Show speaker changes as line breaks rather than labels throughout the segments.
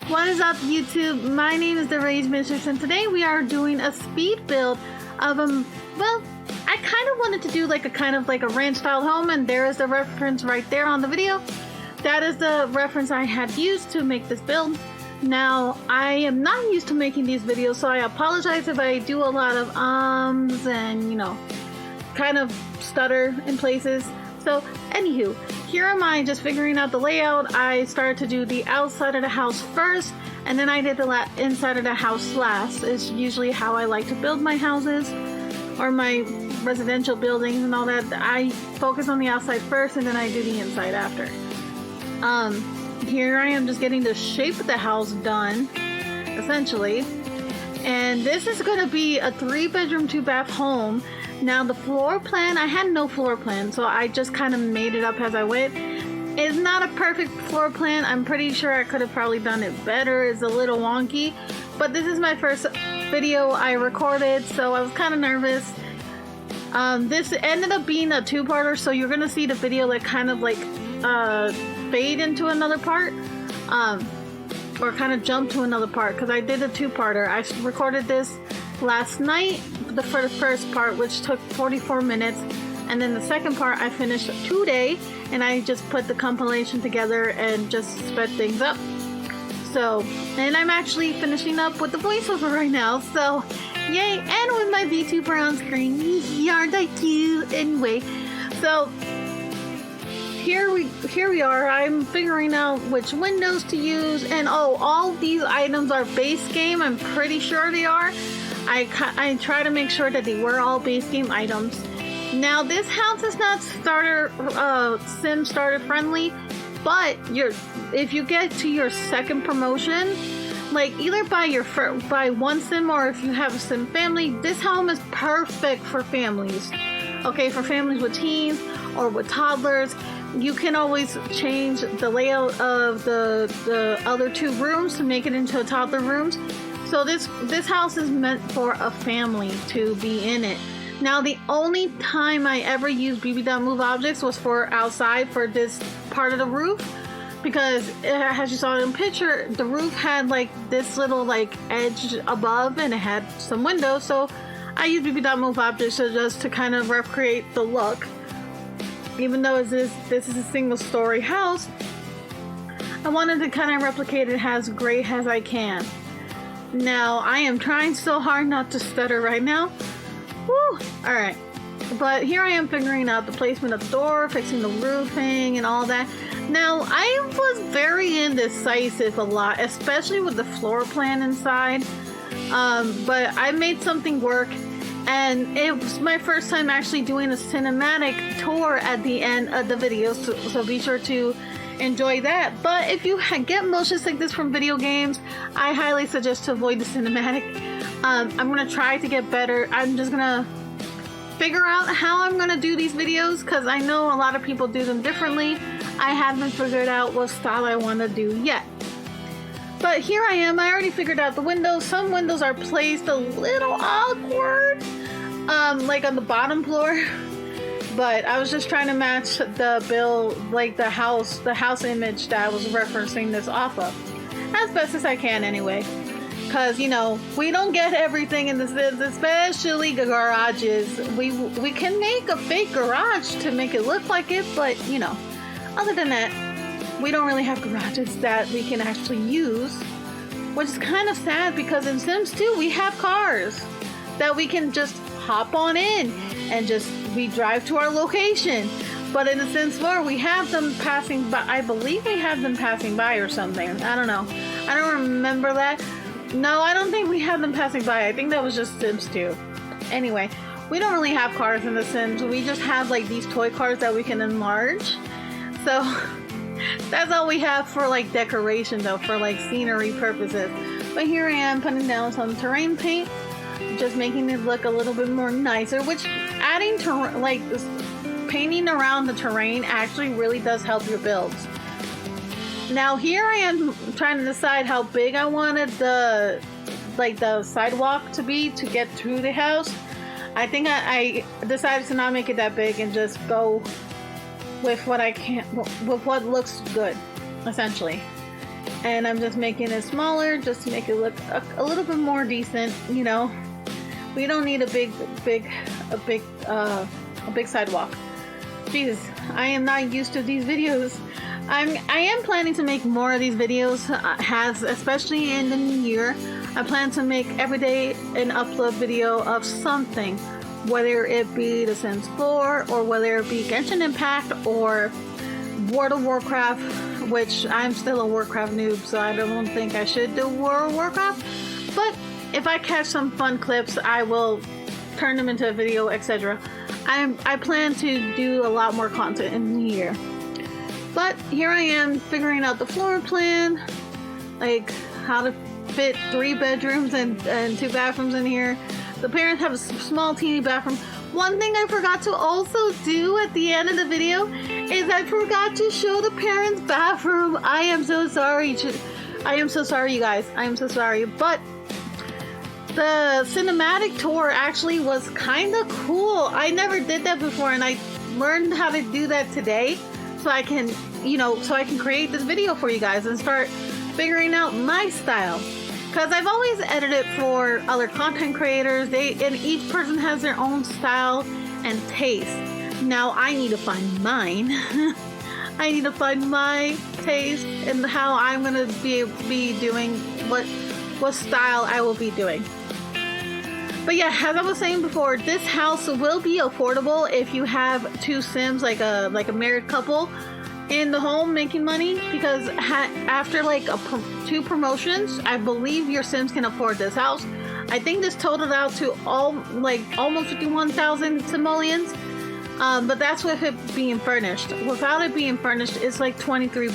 What is up, YouTube? My name is The Rage Mistress, and today we are doing a speed build of well, I kind of wanted to do like a ranch style home, and there is the reference right there on the video. That is the reference I had used to make this build. Now, I am not used to making these videos, so I apologize if I do a lot of and, you know, kind of stutter in places. So, anywho, here am I just figuring out the layout. I started to do the outside of the house first, and then I did the inside of the house last. It's usually how I like to build my houses or my residential buildings and all that. I focus on the outside first, and then I do the inside after. Here I am just getting the shape of the house done, essentially. And this is going to be a 3-bedroom, 2-bath home. Now the floor plan, I had no floor plan, so I just kind of made it up as I went. It's not a perfect floor plan. I'm pretty sure I could have probably done it better. It's a little wonky, but this is my first video I recorded, so I was kind of nervous. This ended up being a 2-parter, so you're gonna see the video like kind of like fade into another part, or kind of jump to another part, because I did a 2-parter. I recorded this last night for the first part, which took 44 minutes, and then the second part I finished today, and I just put the compilation together and just sped things up. So, and I'm actually finishing up with the voiceover right now, so yay, and with my VTuber on screen. Aren't I cute? Anyway, so here we are. I'm figuring out which windows to use, and all these items are base game. I'm pretty sure they are. I try to make sure that they were all base game items. Now, this house is not sim starter friendly, but if you get to your second promotion, like either by one sim or if you have a sim family, this home is perfect for families. Okay, for families with teens or with toddlers. You can always change the layout of the other 2 rooms to make it into toddler rooms. So this house is meant for a family to be in it. Now, the only time I ever used BB.move objects was for outside for this part of the roof, because as you saw in the picture, the roof had like this little like edge above, and it had some windows. So I used BB.move objects just to kind of recreate the look. Even though this is a single-story house, I wanted to kind of replicate it as great as I can. Now, I am trying so hard not to stutter right now. Woo! Alright. But here I am figuring out the placement of the door, fixing the roofing, and all that. Now, I was very indecisive a lot, especially with the floor plan inside. But I made something work. And it was my first time actually doing a cinematic tour at the end of the video, so be sure to enjoy that. But if you get motion sickness from video games, I highly suggest to avoid the cinematic. I'm going to try to get better. I'm just going to figure out how I'm going to do these videos, because I know a lot of people do them differently. I haven't figured out what style I want to do yet. But here I am. I already figured out the windows. Some windows are placed a little awkward, like on the bottom floor. But I was just trying to match the build, like the house image that I was referencing this off of, as best as I can anyway. Because, you know, we don't get everything in the Sims, especially garages. We can make a fake garage to make it look like it, but, you know, other than that, we don't really have garages that we can actually use, which is kind of sad, because in Sims 2 we have cars that we can just hop on in and we drive to our location. But in the Sims 4 we have them passing by. I believe we have them passing by or something. I don't know. I don't remember that. No, I don't think we have them passing by. I think that was just Sims 2. Anyway, we don't really have cars in the Sims. We just have like these toy cars that we can enlarge. So that's all we have for like decoration, though, for like scenery purposes. But here I am putting down some terrain paint, just making it look a little bit more nicer, which adding painting around the terrain actually really does help your builds. Now here I am trying to decide how big I wanted the sidewalk to be to get through the house. I think I decided to not make it that big and just go with what I can, with what looks good, essentially. and I'm just making it smaller just to make it look a little bit more decent. You know, we don't need a big sidewalk. Jesus, I am not used to these videos. I am planning to make more of these videos, especially in the new year. I plan to make every day an upload video of something, whether it be The Sims 4 or whether it be Genshin Impact or World of Warcraft, which I'm still a Warcraft noob, so I don't think I should do World of Warcraft. But if I catch some fun clips, I will turn them into a video, etc. I plan to do a lot more content in the year. But here I am figuring out the floor plan, like how to fit 3 bedrooms and 2 bathrooms in here. The parents have a small teeny bathroom. One thing I forgot to also do at the end of the video is I forgot to show the parents' bathroom. I am so sorry. I am so sorry, you guys. I am so sorry. But the cinematic tour actually was kind of cool. I never did that before, and I learned how to do that today. So I can, create this video for you guys and start figuring out my style. Because I've always edited for other content creators. And each person has their own style and taste. Now I need to find mine. I need to find my taste and how I'm gonna be doing what style I will be doing. But yeah, as I was saying before, this house will be affordable if you have 2 Sims, like a married couple in the home making money, because after 2 promotions, I believe your Sims can afford this house. I think this totaled out to almost 51,000 simoleons, but that's with it being furnished. Without it being furnished, it's like $23,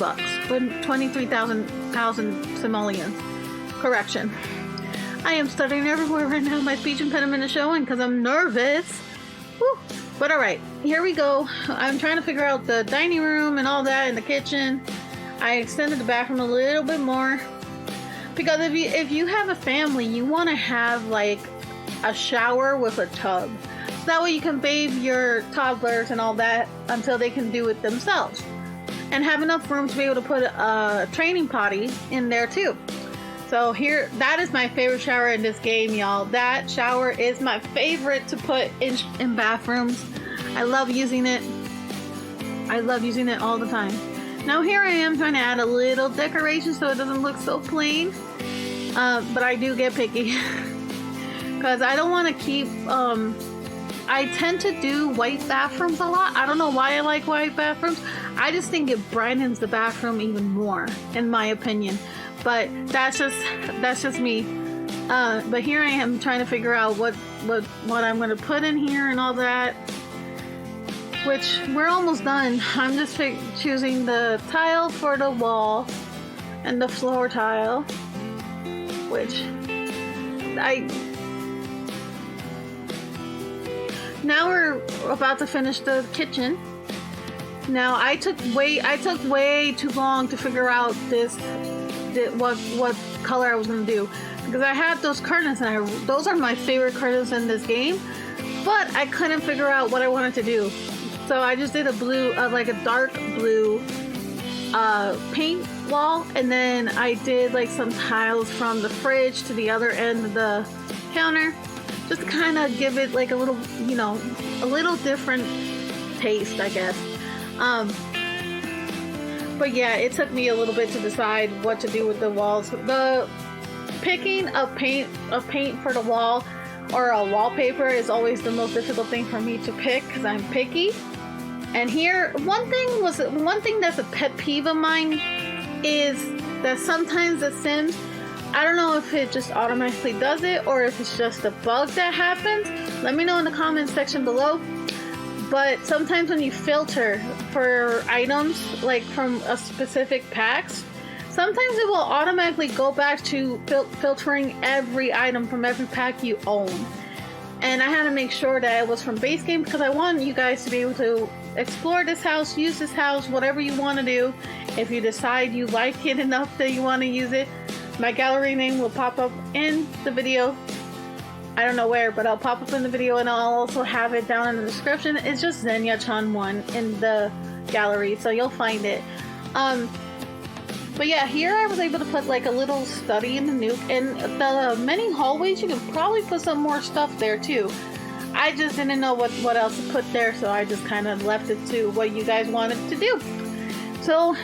but 23,000 simoleons. Correction. I am stuttering everywhere right now. My speech impediment is showing because I'm nervous. Woo. But alright, here we go. I'm trying to figure out the dining room and all that, and the kitchen. I extended the bathroom a little bit more. Because if you have a family, you want to have like a shower with a tub. So that way you can bathe your toddlers and all that until they can do it themselves. And have enough room to be able to put a training potty in there too. So here, that is my favorite shower in this game, y'all. That shower is my favorite to put in bathrooms. I love using it. I love using it all the time. Now here I am trying to add a little decoration so it doesn't look so plain. But I do get picky. Because I don't want to keep... I tend to do white bathrooms a lot. I don't know why I like white bathrooms. I just think it brightens the bathroom even more, in my opinion. But that's just me. But here I am trying to figure out what I'm going to put in here and all that. Which we're almost done. I'm just choosing the tile for the wall and the floor tile. Which now we're about to finish the kitchen. Now I took way too long to figure out what color I was gonna do, because I had those curtains and those are my favorite curtains in this game, but I couldn't figure out what I wanted to do. So I just did a blue, like a dark blue paint wall, and then I did like some tiles from the fridge to the other end of the counter, just to kind of give it like a little, a little different taste, I guess. But yeah, it took me a little bit to decide what to do with the walls. The picking of paint for the wall or a wallpaper is always the most difficult thing for me to pick because I'm picky. And here, one thing that's a pet peeve of mine is that sometimes The Sims, I don't know if it just automatically does it or if it's just a bug that happens. Let me know in the comments section below. But sometimes when you filter for items, like from a specific packs, sometimes it will automatically go back to filtering every item from every pack you own. And I had to make sure that it was from base game because I want you guys to be able to explore this house, use this house, whatever you want to do. If you decide you like it enough that you want to use it, my gallery name will pop up in the video. I don't know where, but I'll pop up in the video, and I'll also have it down in the description. It's just Xenia Chan 1 in the gallery, so you'll find it. But yeah, here I was able to put like a little study in the nook, and the many hallways you could probably put some more stuff there too. I just didn't know what else to put there, so I just kind of left it to what you guys wanted to do. So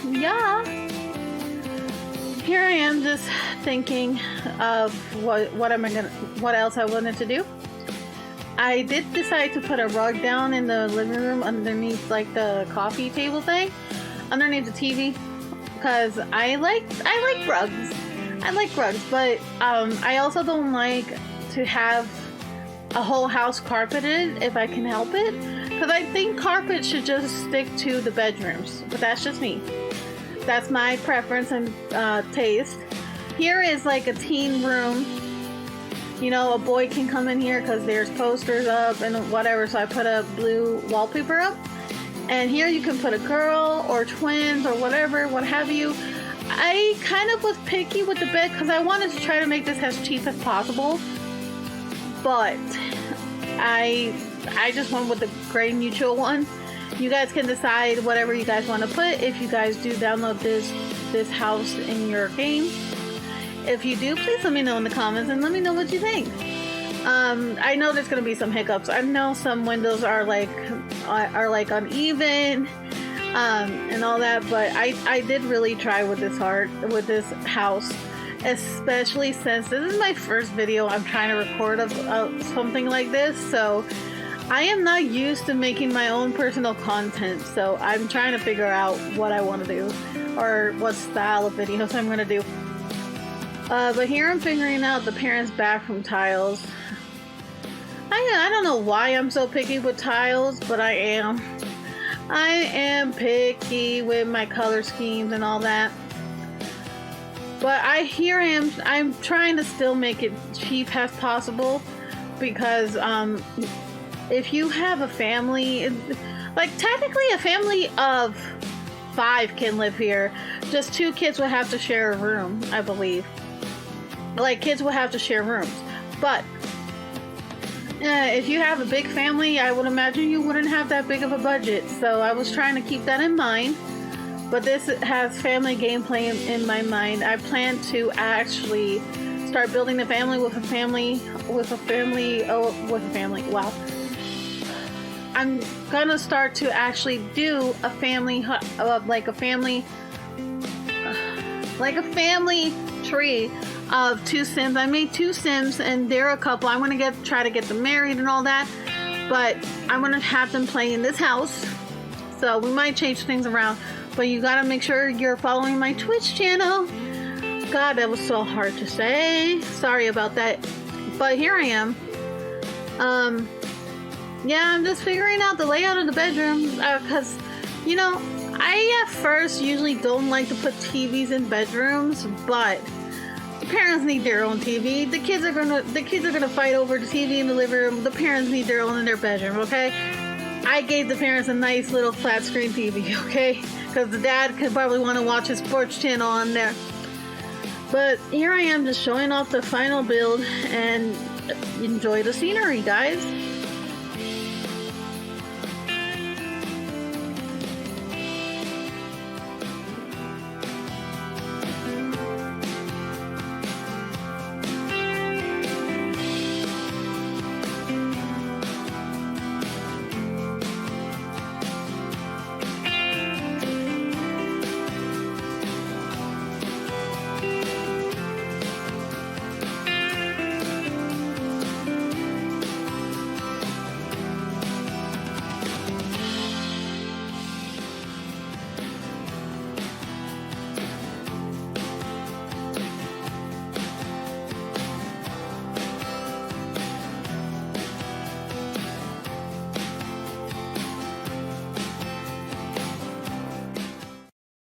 yeah, here I am just thinking of what else I wanted to do. I did decide to put a rug down in the living room underneath like the coffee table thing, underneath the TV, because I like rugs. I like rugs, but I also don't like to have a whole house carpeted if I can help it, because I think carpet should just stick to the bedrooms. But that's just me. That's my preference and taste. Here is like a teen room. You know, a boy can come in here because there's posters up and whatever, so I put a blue wallpaper up. And here you can put a girl or twins or whatever, what have you. I kind of was picky with the bed because I wanted to try to make this as cheap as possible. But I just went with the gray neutral one. You guys can decide whatever you guys want to put if you guys do download this house in your game. If you do, please let me know in the comments and let me know what you think. I know there's gonna be some hiccups. I know some windows are like uneven and all that, but I did really try with this house, especially since this is my first video I'm trying to record of something like this. So I am not used to making my own personal content, so I'm trying to figure out what I want to do or what style of videos I'm gonna do. But here I'm figuring out the parents' bathroom tiles. I don't know why I'm so picky with tiles, but I am. I am picky with my color schemes and all that. But I'm trying to still make it cheap as possible, because if you have a family, like technically a family of 5 can live here. Just 2 kids will have to share a room, I believe. Like, kids will have to share rooms. But if you have a big family, I would imagine you wouldn't have that big of a budget. So I was trying to keep that in mind. But this has family gameplay in my mind. I plan to actually start building a family with a family. Wow. I'm gonna start to actually do a family, like a family tree of 2 Sims. I made 2 Sims and they're a couple. I'm gonna try to get them married and all that, but I'm gonna have them play in this house. So we might change things around, but you gotta make sure you're following my Twitch channel. God, that was so hard to say. Sorry about that. But here I am. Yeah, I'm just figuring out the layout of the bedroom, because you know, I at first usually don't like to put TVs in bedrooms, but the parents need their own TV. The kids are gonna fight over the TV in the living room. The parents need their own in their bedroom, okay? I gave the parents a nice little flat screen TV, okay? Because the dad could probably want to watch his sports channel on there. But here I am just showing off the final build, and enjoy the scenery, guys.